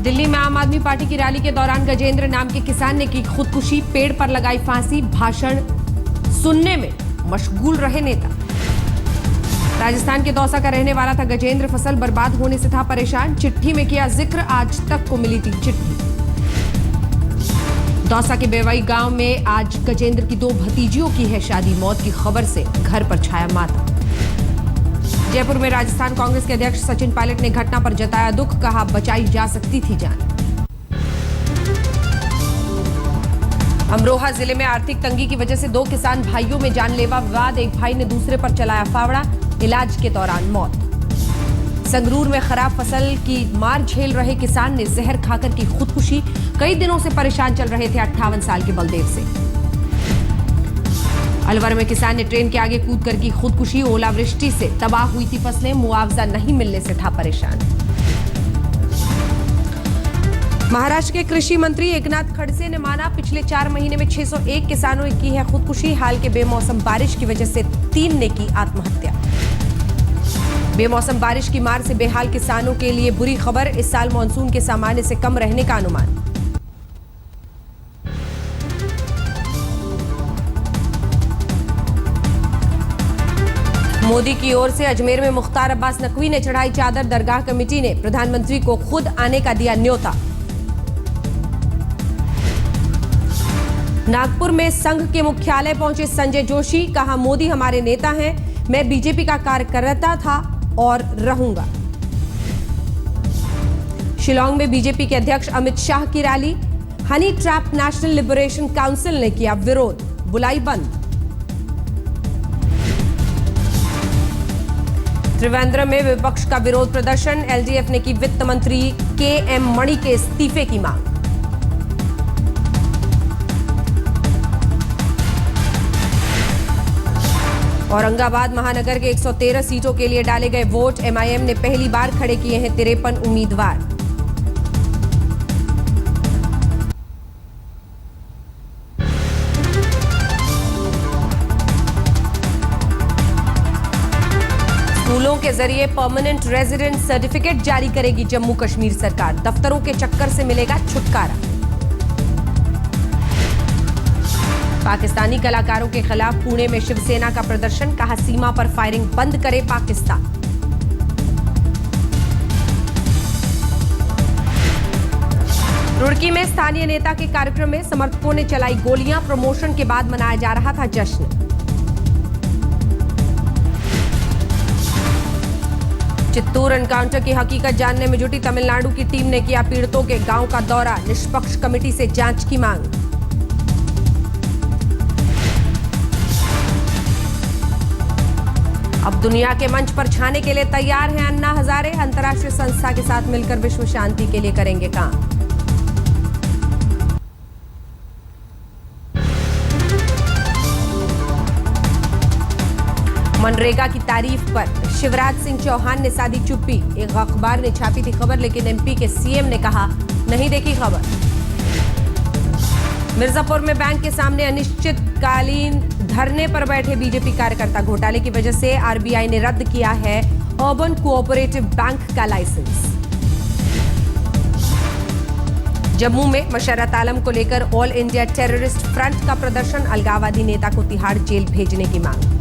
दिल्ली में आम आदमी पार्टी की रैली के दौरान गजेंद्र नाम के किसान ने की खुदकुशी, पेड़ पर लगाई फांसी, भाषण सुनने में मशगूल रहे नेता। राजस्थान के दौसा का रहने वाला था गजेंद्र, फसल बर्बाद होने से था परेशान, चिट्ठी में किया जिक्र, आज तक को मिली थी चिट्ठी। दौसा के बेवई गांव में आज गजेंद्र की 2 भतीजियों की है शादी, मौत की खबर से घर पर छाया मातम। जयपुर में राजस्थान कांग्रेस के अध्यक्ष सचिन पायलट ने घटना पर जताया दुख, कहा बचाई जा सकती थी जान। अमरोहा जिले में आर्थिक तंगी की वजह से 2 किसान भाइयों में जानलेवा विवाद, एक भाई ने दूसरे पर चलाया फावड़ा, इलाज के दौरान मौत। संगरूर में खराब फसल की मार झेल रहे किसान ने जहर खाकर की खुदकुशी, कई दिनों से परेशान चल रहे थे 58 साल के बलदेव से। अलवर में किसान ने ट्रेन के आगे कूदकर की खुदकुशी, ओलावृष्टि से तबाह हुई थी फसलें, मुआवजा नहीं मिलने से था परेशान। महाराष्ट्र के कृषि मंत्री एकनाथ खड़से ने माना पिछले 4 महीने में 601 किसानों ने की है खुदकुशी, हाल के बेमौसम बारिश की वजह से 3 ने की आत्महत्या। बेमौसम बारिश की मार से बेहाल किसानों के लिए बुरी खबर, इस साल मानसून के सामान्य से कम रहने का अनुमान। मोदी की ओर से अजमेर में मुख्तार अब्बास नकवी ने चढ़ाई चादर, दरगाह कमेटी ने प्रधानमंत्री को खुद आने का दिया न्योता। नागपुर में संघ के मुख्यालय पहुंचे संजय जोशी, कहा मोदी हमारे नेता हैं, मैं बीजेपी का कार्यकर्ता था और रहूंगा। शिलांग में बीजेपी के अध्यक्ष अमित शाह की rally, honey trap national liberation council ने किया विरोध, बुलाई बंद। त्रिवेंद्रम में विपक्ष का विरोध प्रदर्शन, एलडीएफ ने की वित्त मंत्री के.एम. मणि के इस्तीफे की मांग। औरंगाबाद महानगर के 113 सीटों के लिए डाले गए वोट, एमआईएम ने पहली बार खड़े किए हैं 53 उम्मीदवार। स्कूलों के जरिए परमानेंट रेजिडेंट सर्टिफिकेट जारी करेगी जम्मू कश्मीर सरकार, दफ्तरों के चक्कर से मिलेगा छुटकारा। पाकिस्तानी कलाकारों के खिलाफ पुणे में शिवसेना का प्रदर्शन, कहा सीमा पर फायरिंग बंद करे पाकिस्तान। रुड़की में स्थानीय नेता के कार्यक्रम में समर्थकों ने चलाई गोलियां, प्रमोशन के बाद मनाया जा रहा था जश्न। चित्तूर एनकाउंटर की हकीकत जानने में जुटी तमिलनाडु की टीम ने किया पीड़ितों के गांव का दौरा, निष्पक्ष कमेटी से जांच की मांग। अब दुनिया के मंच पर छाने के लिए तैयार हैं अन्ना हजारे, अंतर्राष्ट्रीय संस्था के साथ मिलकर विश्व शांति के लिए करेंगे काम। मनरेगा की तारीफ पर शिवराज सिंह चौहान ने साधी चुप्पी, एक अखबार ने छापी थी खबर, लेकिन एमपी के सीएम ने कहा नहीं देखी खबर। मिर्जापुर में बैंक के सामने अनिश्चितकालीन धरने पर बैठे बीजेपी कार्यकर्ता, घोटाले की वजह से आरबीआई ने रद्द किया है अर्बन कोऑपरेटिव बैंक का लाइसेंस। जम्मू में मशर्रत आलम को लेकर ऑल इंडिया टेररिस्ट फ्रंट का प्रदर्शन, अलगाववादी नेता को तिहाड़ जेल भेजने की मांग।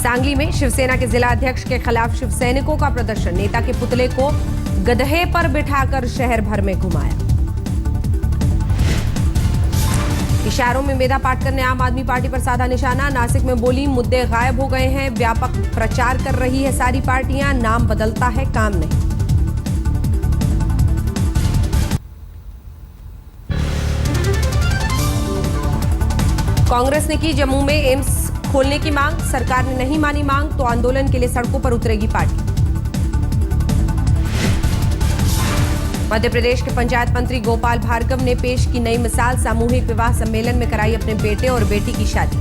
सांगली में शिवसेना के जिला अध्यक्ष के खिलाफ शिवसैनिकों का प्रदर्शन, नेता के पुतले को गधे पर बिठाकर शहर भर में घुमाया। इशारों में मेधा पाटकर ने आम आदमी पार्टी पर साधा निशाना, नासिक में बोली मुद्दे गायब हो गए हैं, व्यापक प्रचार कर रही है सारी पार्टियां, नाम बदलता है काम नहीं। कांग्रेस ने की जम्मू में एम्स खोलने की मांग, सरकार ने नहीं मानी मांग तो आंदोलन के लिए सड़कों पर उतरेगी पार्टी। मध्य प्रदेश के पंचायत मंत्री गोपाल भार्गव ने पेश की नई मिसाल, सामूहिक विवाह सम्मेलन में कराई अपने बेटे और बेटी की शादी।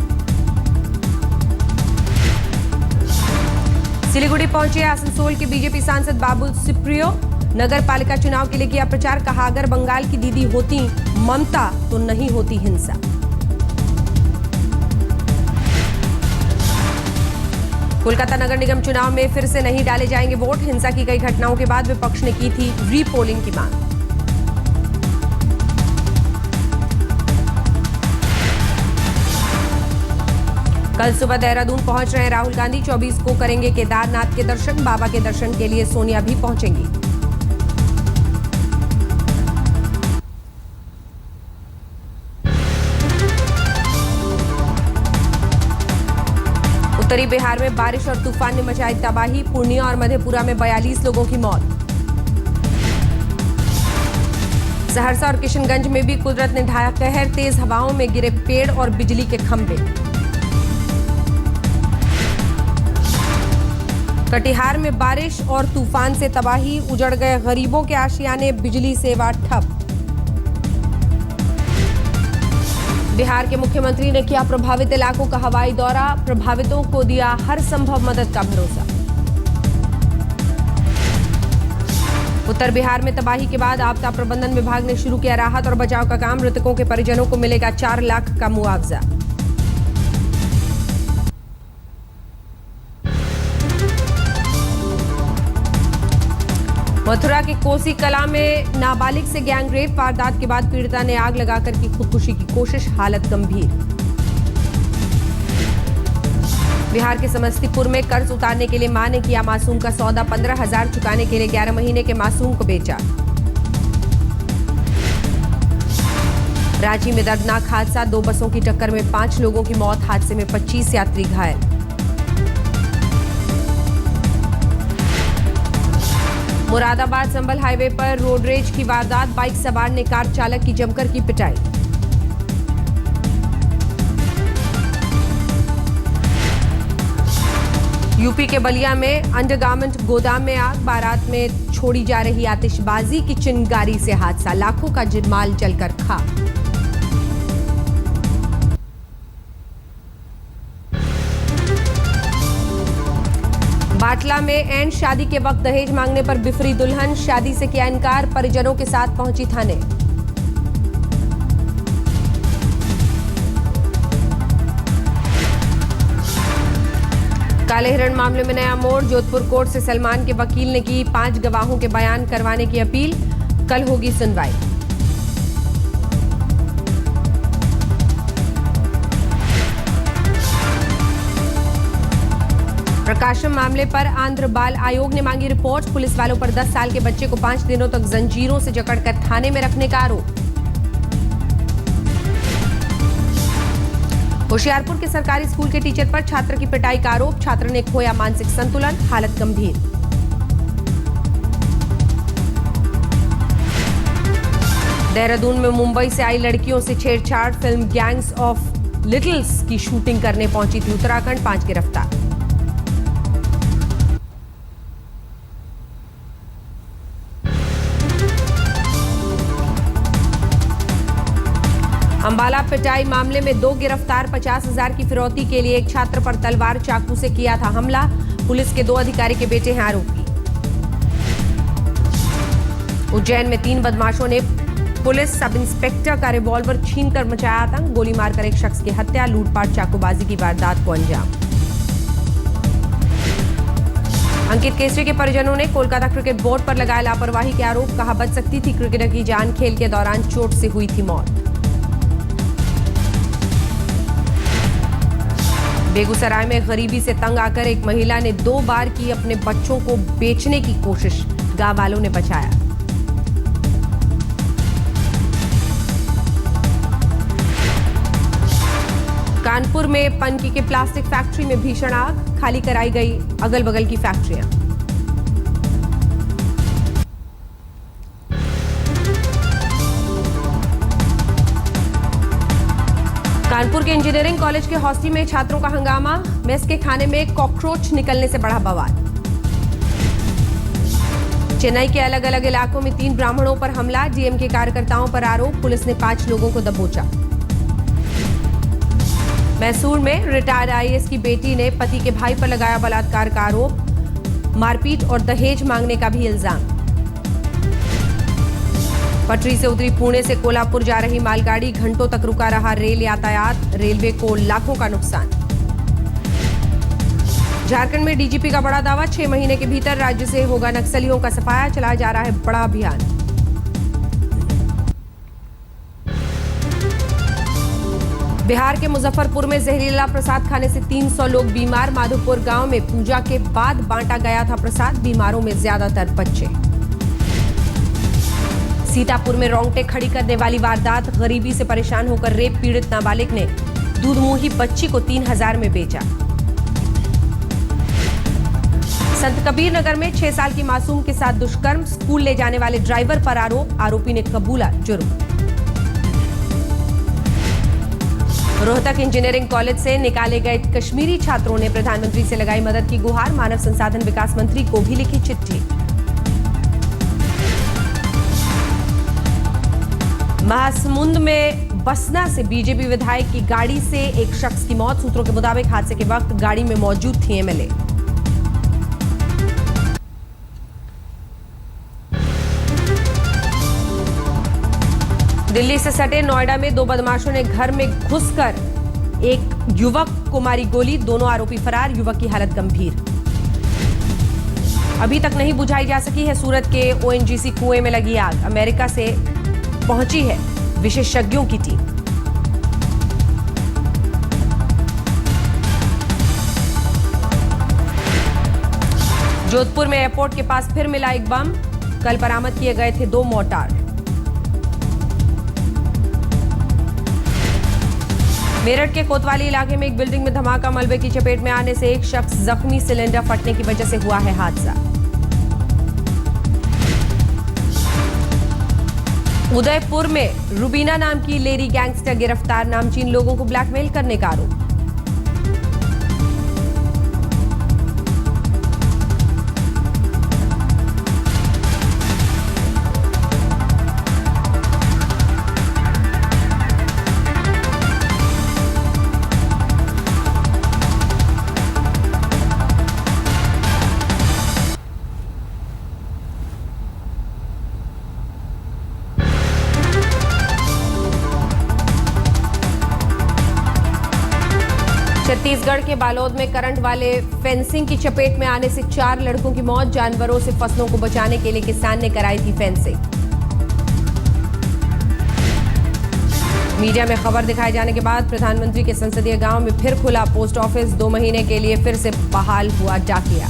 सिलीगुड़ी पहुंचे आसनसोल के बीजेपी सांसद बाबुल सुप्रियो, नगर पालिका चुनाव के लिए किया प्रचार, कहा अगर बंगाल की दीदी होती ममता तो नहीं होती हिंसा। कोलकाता नगर निगम चुनाव में फिर से नहीं डाले जाएंगे वोट। हिंसा की कई घटनाओं के बाद विपक्ष ने की थी रीपोलिंग की मांग। कल सुबह देहरादून पहुंच रहे हैं राहुल गांधी। 24 को करेंगे केदारनाथ के दर्शन। बाबा के दर्शन के लिए सोनिया भी पहुंचेंगी। उत्तरी बिहार में बारिश और तूफान ने मचाई तबाही। पूर्णिया और मधेपुरा में 42 लोगों की मौत। सहरसा और किशनगंज में भी कुदरत ने ढाया कहर। तेज हवाओं में गिरे पेड़ और बिजली के खंभे। कटिहार में बारिश और तूफान से तबाही। उजड़ गए गरीबों के आशियाने। बिजली सेवा ठप। बिहार के मुख्यमंत्री ने किया प्रभावित इलाकों का हवाई दौरा। प्रभावितों को दिया हर संभव मदद का भरोसा। उत्तर बिहार में तबाही के बाद आपदा प्रबंधन विभाग ने शुरू किया राहत और बचाव का काम। मृतकों के परिजनों को मिलेगा 4 लाख का मुआवजा। मथुरा के कोसी कला में नाबालिग से गैंगरेप। वारदात के बाद पीड़िता ने आग लगाकर की खुदकुशी की कोशिश। हालत गंभीर। बिहार के समस्तीपुर में कर्ज उतारने के लिए मां ने किया मासूम का सौदा। 15,000 चुकाने के लिए 11 महीने के मासूम को बेचा। रांची में दर्दनाक हादसा। 2 बसों की टक्कर में 5 लोगों की मौत। हादसे में 25 यात्री घायल। मुरादाबाद संभल हाईवे पर रोड रेज की वारदात। बाइक सवार ने कार चालक की जमकर की पिटाई। यूपी के बलिया में अंडरगारमेंट गोदाम में आग। बारात में छोड़ी जा रही आतिशबाजी की चिंगारी से हादसा। लाखों का माल जलकर खाक। बाटला में एंड शादी के वक्त दहेज मांगने पर बिफरी दुल्हन। शादी से किया इनकार। परिजनों के साथ पहुंची थाने। काले हिरण मामले में नया मोड़। जोधपुर कोर्ट से सलमान के वकील ने की 5 गवाहों के बयान करवाने की अपील। कल होगी सुनवाई। प्रकाशम मामले पर आंध्र बाल आयोग ने मांगी रिपोर्ट। पुलिस वालों पर 10 साल के बच्चे को 5 दिनों तक जंजीरों से जकड़कर थाने में रखने का आरोप। होशियारपुर के सरकारी स्कूल के टीचर पर छात्र की पिटाई का आरोप। छात्र ने खोया मानसिक संतुलन। हालत गंभीर। देहरादून में मुंबई से आई लड़कियों से छेड़छाड़। फिल्म गैंग्स ऑफ लिटिल्स की शूटिंग करने पहुंची थी उत्तराखंड। 5 गिरफ्तार। अंबाला पिटाई मामले में 2 गिरफ्तार। 50,000 की फिरौती के लिए एक छात्र पर तलवार चाकू से किया था हमला। पुलिस के 2 अधिकारी के बेटे हैं आरोपी। उज्जैन में 3 बदमाशों ने पुलिस सब इंस्पेक्टर का रिवॉल्वर छीनकर मचाया आतंक। गोली मारकर एक शख्स की हत्या। लूटपाट चाकूबाजी की वारदात को अंजाम। अंकित केसरी के परिजनों ने कोलकाता क्रिकेट बोर्ड पर लगाया लापरवाही के आरोप। कहा बच सकती थी क्रिकेटर की जान। खेल के दौरान चोट से हुई थी मौत। बेगूसराय में गरीबी से तंग आकर एक महिला ने 2 बार की अपने बच्चों को बेचने की कोशिश। गांव वालों ने बचाया। कानपुर में पनकी के प्लास्टिक फैक्ट्री में भीषण आग। खाली कराई गई अगल बगल की फैक्ट्रियां। कानपुर के इंजीनियरिंग कॉलेज के हॉस्टल में छात्रों का हंगामा। मेस के खाने में कॉकरोच निकलने से बढ़ा बवाल। चेन्नई के अलग अलग इलाकों में 3 ब्राह्मणों पर हमला। डीएमके कार्यकर्ताओं पर आरोप। पुलिस ने 5 लोगों को दबोचा। मैसूर में रिटायर्ड आईएएस की बेटी ने पति के भाई पर लगाया बलात्कार का आरोप। मारपीट और दहेज मांगने का भी इल्जाम। पटरी से उतरी पुणे से कोल्हापुर जा रही मालगाड़ी। घंटों तक रुका रहा रेल यातायात। रेलवे को लाखों का नुकसान। झारखंड में डीजीपी का बड़ा दावा, 6 महीने के भीतर राज्य से होगा नक्सलियों का सफाया, चलाया जा रहा है बड़ा अभियान। बिहार के मुजफ्फरपुर में जहरीला प्रसाद खाने से 300 लोग बीमार, माधोपुर गांव में पूजा के बाद बांटा गया था प्रसाद, बीमारों में ज्यादातर बच्चे। सीतापुर में रोंगटे खड़ी करने वाली वारदात, गरीबी से परेशान होकर रेप पीड़ित नाबालिग ने दूधमुंही बच्ची को 3000 में बेचा। संत कबीर नगर में 6 साल की मासूम के साथ दुष्कर्म, स्कूल ले जाने वाले ड्राइवर पर आरोप, आरोपी ने कबूला जुर्म। रोहतक इंजीनियरिंग कॉलेज से निकाले गए कश्मीरी छात्रों ने प्रधानमंत्री से लगाई मदद की गुहार, मानव संसाधन विकास मंत्री को भी लिखी चिट्ठी। महासमुंद में बसना से बीजेपी विधायक की गाड़ी से एक शख्स की मौत, सूत्रों के मुताबिक हादसे के वक्त गाड़ी में मौजूद थी एमएलए। दिल्ली से सटे नोएडा में 2 बदमाशों ने घर में घुसकर एक युवक को मारी गोली, दोनों आरोपी फरार, युवक की हालत गंभीर। अभी तक नहीं बुझाई जा सकी है सूरत के ओएनजीसी कुएं में लगी आग, अमेरिका से पहुंची है विशेषज्ञों की टीम। जोधपुर में एयरपोर्ट के पास फिर मिला एक बम, कल बरामद किए गए थे 2 मोर्टार। मेरठ के कोतवाली इलाके में एक बिल्डिंग में धमाका, मलबे की चपेट में आने से एक शख्स जख्मी, सिलेंडर फटने की वजह से हुआ है हादसा। उदयपुर में रुबीना नाम की लेडी गैंगस्टर गिरफ्तार, नामचीन लोगों को ब्लैकमेल करने का आरोप। छत्तीसगढ़ के बालोद में करंट वाले फेंसिंग की चपेट में आने से 4 लड़कों की मौत, जानवरों से फसलों को बचाने के लिए किसान ने कराई थी फेंसिंग। मीडिया में खबर दिखाए जाने के बाद प्रधानमंत्री के संसदीय गांव में फिर खुला पोस्ट ऑफिस, 2 महीने के लिए फिर से बहाल हुआ डाकिया।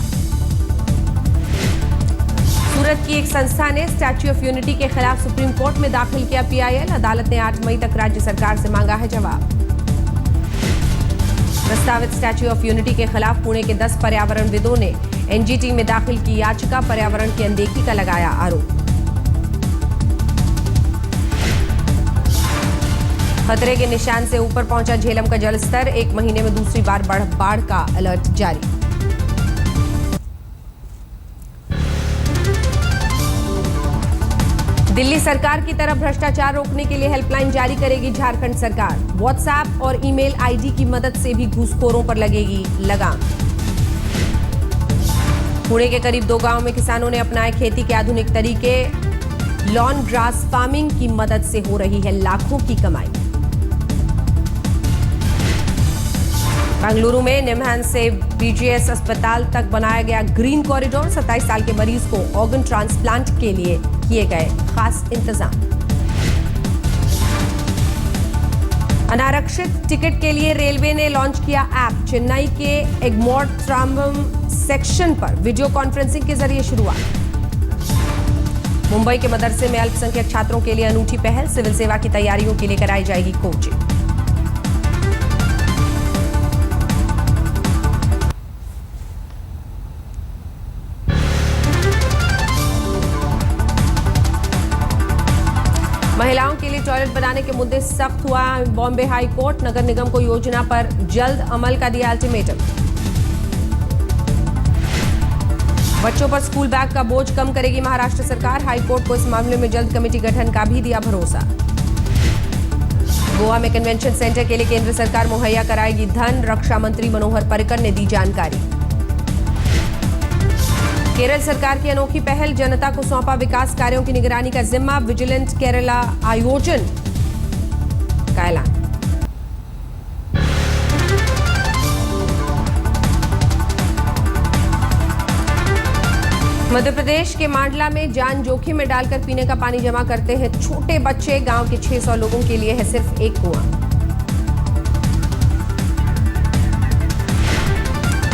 सूरत की एक संस्था ने स्टैच्यू ऑफ यूनिटी के खिलाफ सुप्रीम कोर्ट में दाखिल किया पीआईएल, अदालत ने 8 मई तक राज्य सरकार से मांगा है जवाब। प्रस्तावित स्टैच्यू ऑफ यूनिटी के खिलाफ पुणे के 10 पर्यावरणविदों ने एनजीटी में दाखिल की याचिका, पर्यावरण की अनदेखी का लगाया आरोप। खतरे के निशान से ऊपर पहुंचा झेलम का जलस्तर, 1 महीने में दूसरी बार बाढ़ का अलर्ट जारी। दिल्ली सरकार की तरफ भ्रष्टाचार रोकने के लिए हेल्पलाइन जारी करेगी झारखंड सरकार, व्हाट्सएप और ईमेल आईडी की मदद से भी घूसखोरों पर लगेगी लगाम। पुणे के करीब 2 गांवों में किसानों ने अपनाए खेती के आधुनिक तरीके, लॉन ग्रास फार्मिंग की मदद से हो रही है लाखों की कमाई। बेंगलुरु में निमहांस से बीजीएस अस्पताल तक बनाया गया ग्रीन कॉरिडोर, 27 साल के मरीज को ऑर्गन ट्रांसप्लांट के लिए किए गए खास इंतजाम। अनारक्षित टिकट के लिए रेलवे ने लॉन्च किया ऐप, चेन्नई के एग्मोर त्राम्बम सेक्शन पर वीडियो कॉन्फ्रेंसिंग के जरिए शुरुआत। मुंबई के मदरसे में अल्पसंख्यक छात्रों के लिए अनूठी पहल, सिविल सेवा की तैयारियों के लिए कराई जाएगी कोचिंग। महिलाओं के लिए टॉयलेट बनाने के मुद्दे सख्त हुआ बॉम्बे हाई कोर्ट, नगर निगम को योजना पर जल्द अमल का दिया अल्टीमेटम। बच्चों पर स्कूल बैग का बोझ कम करेगी महाराष्ट्र सरकार, हाई कोर्ट को इस मामले में जल्द कमेटी गठन का भी दिया भरोसा। गोवा में कन्वेंशन सेंटर के लिए केंद्र सरकार मुहैया कराएगी धन, रक्षा मंत्री मनोहर पर्रिकर ने दी जानकारी। केरल सरकार की अनोखी पहल, जनता को सौंपा विकास कार्यों की निगरानी का जिम्मा, विजिलेंट केरला आयोजन का ऐलान। मध्य प्रदेश के मांडला में जान जोखिम में डालकर पीने का पानी जमा करते हैं छोटे बच्चे। गांव के 600 लोगों के लिए है सिर्फ एक कुआं।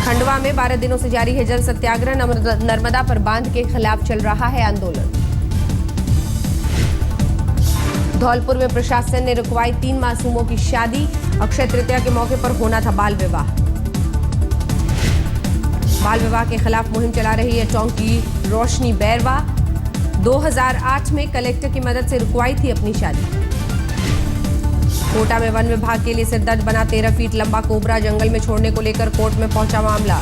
खंडवा में 12 दिनों से जारी है जल सत्याग्रह। नर्मदा पर बांध के खिलाफ चल रहा है आंदोलन। धौलपुर में प्रशासन ने रुकवाई 3 मासूमों की शादी। अक्षय तृतीया के मौके पर होना था बाल विवाह। बाल विवाह के खिलाफ मुहिम चला रही है टोंक की रोशनी बैरवा। 2008 में कलेक्टर की मदद से रुकवाई थी अपनी शादी। कोटा में वन विभाग के लिए सिरदर्द बना 13 फीट लंबा कोबरा जंगल में छोड़ने को लेकर कोर्ट में पहुंचा मामला।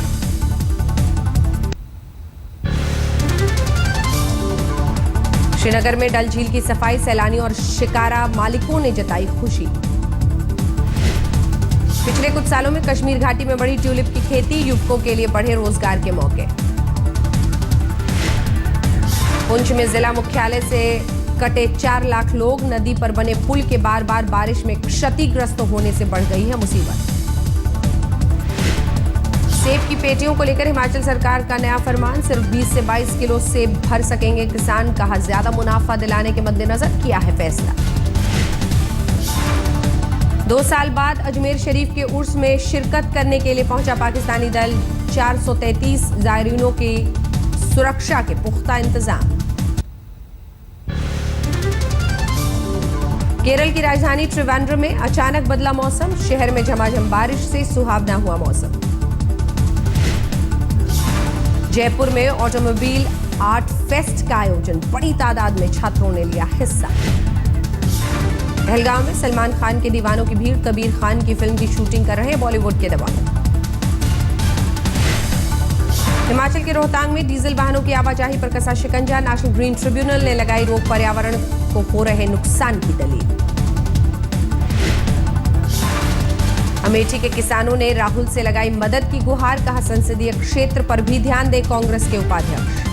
श्रीनगर में डल झील की सफाई, सैलानी और शिकारा मालिकों ने जताई खुशी। पिछले कुछ सालों में कश्मीर घाटी में बढ़ी ट्यूलिप की खेती, युवकों के लिए बढ़े रोजगार के मौके। पुंछ में जिला मुख्यालय से कटे 4 लाख लोग। नदी पर बने पुल के बार बार बारिश में क्षतिग्रस्त होने से बढ़ गई है मुसीबत। सेब की पेटियों को लेकर हिमाचल सरकार का नया फरमान। सिर्फ 20 से 22 किलो सेब भर सकेंगे किसान। कहा ज्यादा मुनाफा दिलाने के मद्देनजर किया है फैसला। 2 साल बाद अजमेर शरीफ के उर्स में शिरकत करने के लिए पहुंचा पाकिस्तानी दल। 433 जायरीनों की सुरक्षा के पुख्ता इंतजाम। केरल की राजधानी त्रिवेंद्रम में अचानक बदला मौसम। शहर में झमाझम बारिश से सुहावना हुआ मौसम। जयपुर में ऑटोमोबाइल आर्ट फेस्ट का आयोजन। बड़ी तादाद में छात्रों ने लिया हिस्सा। पहलगाम में सलमान खान के दीवानों की भीड़। कबीर खान की फिल्म की शूटिंग कर रहे हैं बॉलीवुड के दीवाने। हिमाचल के रोहतांग में डीजल वाहनों की आवाजाही पर कसा शिकंजा। नेशनल ग्रीन ट्रिब्यूनल ने लगाई रोक। पर्यावरण को हो रहे नुकसान की दलील। अमेठी के किसानों ने राहुल से लगाई मदद की गुहार। कहा संसदीय क्षेत्र पर भी ध्यान दे कांग्रेस के उपाध्यक्ष।